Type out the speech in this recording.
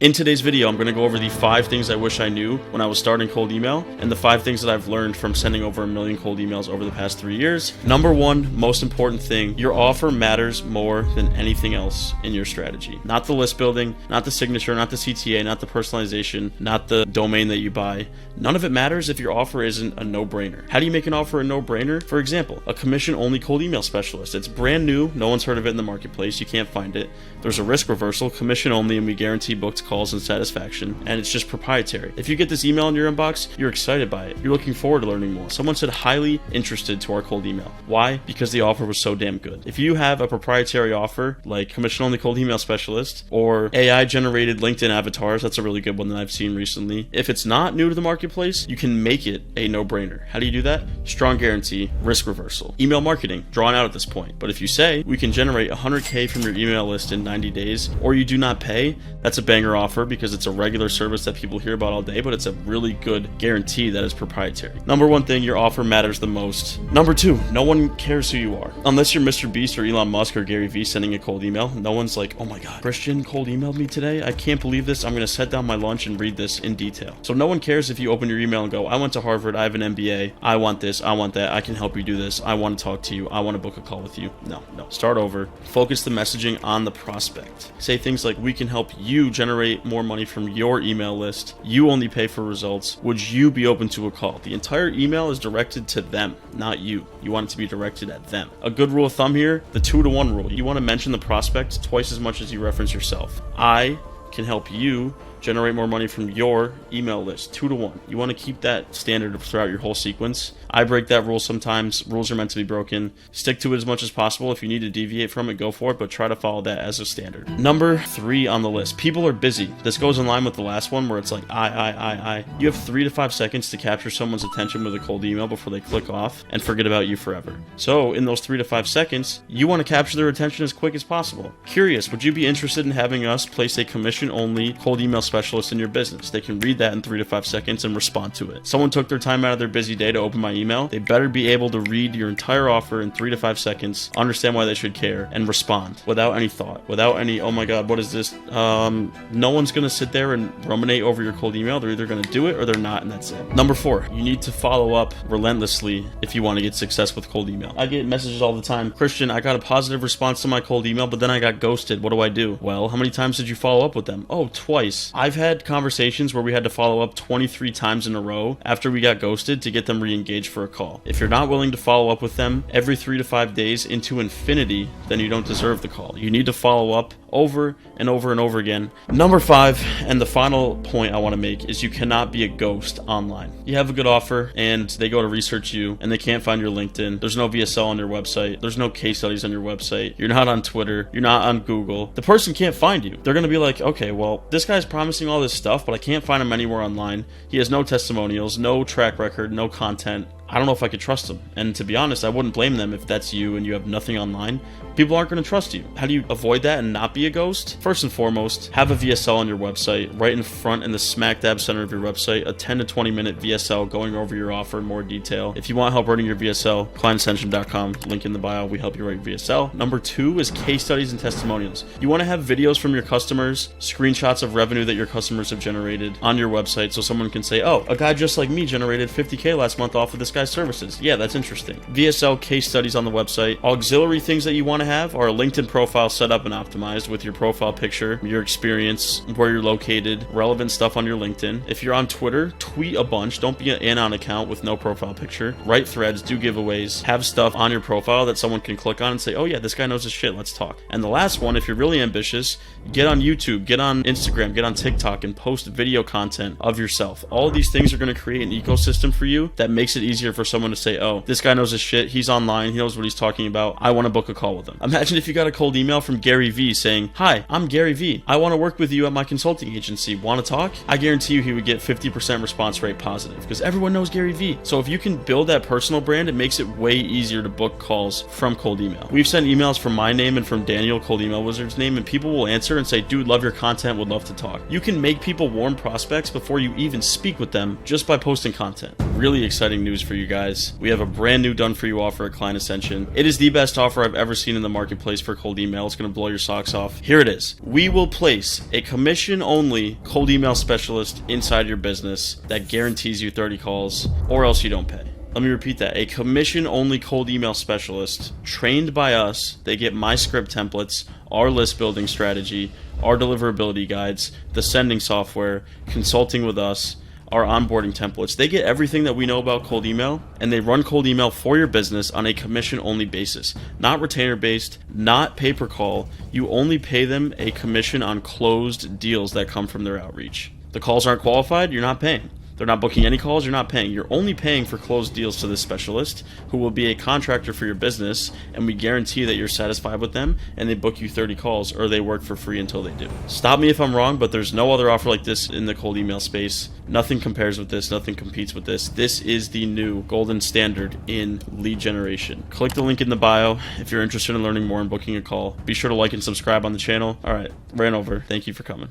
In today's video, I'm going to go over the 5 things I wish I knew when I was starting cold email, and the 5 things that I've learned from sending over 1 million cold emails over the past 3 years. Number 1, most important thing, your offer matters more than anything else in your strategy. Not the list building, not the signature, not the CTA, not the personalization, not the domain that you buy. None of it matters if your offer isn't a no-brainer. How do you make an offer a no-brainer? For example, a commission-only cold email specialist. It's brand new, no one's heard of it in the marketplace, you can't find it. There's a risk reversal, commission only, and we guarantee booked calls and satisfaction, and it's just proprietary. If you get this email in your inbox, you're excited by it. You're looking forward to learning more. Someone said highly interested to our cold email. Why? Because the offer was so damn good. If you have a proprietary offer like commission only cold email specialist or AI generated LinkedIn avatars, that's a really good one that I've seen recently. If it's not new to the marketplace, you can make it a no-brainer. How do you do that? Strong guarantee, risk reversal. Email marketing, drawn out at this point. But if you say we can generate 100K from your email list in 90 days, or you do not pay, that's a banger offer because it's a regular service that people hear about all day, but it's a really good guarantee that is proprietary. Number 1 thing, your offer matters the most. Number 2, no one cares who you are. Unless you're Mr. Beast or Elon Musk or Gary Vee sending a cold email, no one's like, oh my god, Christian cold emailed me today? I can't believe this. I'm going to set down my lunch and read this in detail. So no one cares if you open your email and go, I went to Harvard, I have an MBA, I want this, I want that, I can help you do this, I want to talk to you, I want to book a call with you. No. Start over. Focus the messaging on the prospect. Say things like, we can help you generate more money from your email list. You only pay for results. Would you be open to a call? The entire email is directed to them, not you. You want it to be directed at them. A good rule of thumb here, the 2-to-1 rule. You want to mention the prospect twice as much as you reference yourself. I can help you generate more money from your email list. 2-to-1. You want to keep that standard throughout your whole sequence. I break that rule sometimes. Rules are meant to be broken. Stick to it as much as possible. If you need to deviate from it, go for it, but try to follow that as a standard. Number 3 on the list. People are busy. This goes in line with the last one where it's like, I. You have 3 to 5 seconds to capture someone's attention with a cold email before they click off and forget about you forever. So in those 3 to 5 seconds, you want to capture their attention as quick as possible. Curious, would you be interested in having us place a commission-only cold email specialist in your business? They can read that in 3 to 5 seconds and respond to it. Someone took their time out of their busy day to open my email. They better be able to read your entire offer in 3 to 5 seconds, understand why they should care, and respond without any thought, without any, oh my god, what is this? No one's going to sit there and ruminate over your cold email. They're either going to do it or they're not, and that's it. Number 4, you need to follow up relentlessly if you want to get success with cold email. I get messages all the time, Christian, I got a positive response to my cold email, but then I got ghosted. What do I do? Well, how many times did you follow up with them? Oh, twice. I've had conversations where we had to follow up 23 times in a row after we got ghosted to get them re-engaged for a call. If you're not willing to follow up with them every 3 to 5 days into infinity, then you don't deserve the call. You need to follow up over and over and over again. Number 5, and the final point I want to make, is you cannot be a ghost online. You have a good offer and they go to research you and they can't find your LinkedIn. There's no VSL on your website. There's no case studies on your website. You're not on Twitter. You're not on Google. The person can't find you. They're going to be like, okay, well, this guy's promising all this stuff, but I can't find him anywhere online. He has no testimonials, no track record, no content. I don't know if I could trust them. And to be honest, I wouldn't blame them if that's you and you have nothing online. People aren't going to trust you. How do you avoid that and not be a ghost? First and foremost, have a VSL on your website, right in front in the smack dab center of your website, a 10 to 20 minute VSL going over your offer in more detail. If you want help writing your VSL, clientascension.com, link in the bio, we help you write VSL. Number 2 is case studies and testimonials. You want to have videos from your customers, screenshots of revenue that your customers have generated on your website so someone can say, oh, a guy just like me generated 50K last month off of this guy's services. Yeah, that's interesting. VSL case studies on the website. Auxiliary things that you want to have are a LinkedIn profile set up and optimized with your profile picture, your experience, where you're located, relevant stuff on your LinkedIn. If you're on Twitter, tweet a bunch. Don't be an anon account with no profile picture. Write threads, do giveaways, have stuff on your profile that someone can click on and say, oh yeah, this guy knows his shit, let's talk. And the last one, if you're really ambitious, get on YouTube, get on Instagram, get on TikTok, and post video content of yourself. All of these things are going to create an ecosystem for you that makes it easier for someone to say, oh, this guy knows his shit, he's online, he knows what he's talking about, I want to book a call with him. Imagine if you got a cold email from Gary Vee saying, hi, I'm Gary Vee, I want to work with you at my consulting agency, want to talk? I guarantee you he would get 50% response rate positive because everyone knows Gary Vee. So if you can build that personal brand, it makes it way easier to book calls from cold email. We've sent emails from my name and from Daniel, Cold Email Wizard's name, and people will answer and say, dude, love your content, would love to talk. You can make people warm prospects before you even speak with them just by posting content. Really exciting news for you you guys. We have a brand new done for you offer at Client Ascension. It is the best offer I've ever seen in the marketplace for cold email. It's going to blow your socks off. Here it is. We will place a commission only cold email specialist inside your business that guarantees you 30 calls, or else you don't pay. Let me repeat that. A commission-only cold email specialist trained by us. They get my script templates, our list building strategy, our deliverability guides, the sending software, consulting with us, our onboarding templates. They get everything that we know about cold email, and they run cold email for your business on a commission-only basis. Not retainer-based, not pay-per-call. You only pay them a commission on closed deals that come from their outreach. The calls aren't qualified, you're not paying. They're not booking any calls, you're not paying. You're only paying for closed deals to this specialist who will be a contractor for your business, and we guarantee that you're satisfied with them and they book you 30 calls, or they work for free until they do. Stop me if I'm wrong, but there's no other offer like this in the cold email space. Nothing compares with this, nothing competes with this. This is the new golden standard in lead generation. Click the link in the bio if you're interested in learning more and booking a call. Be sure to like and subscribe on the channel. All right, ran over. Thank you for coming.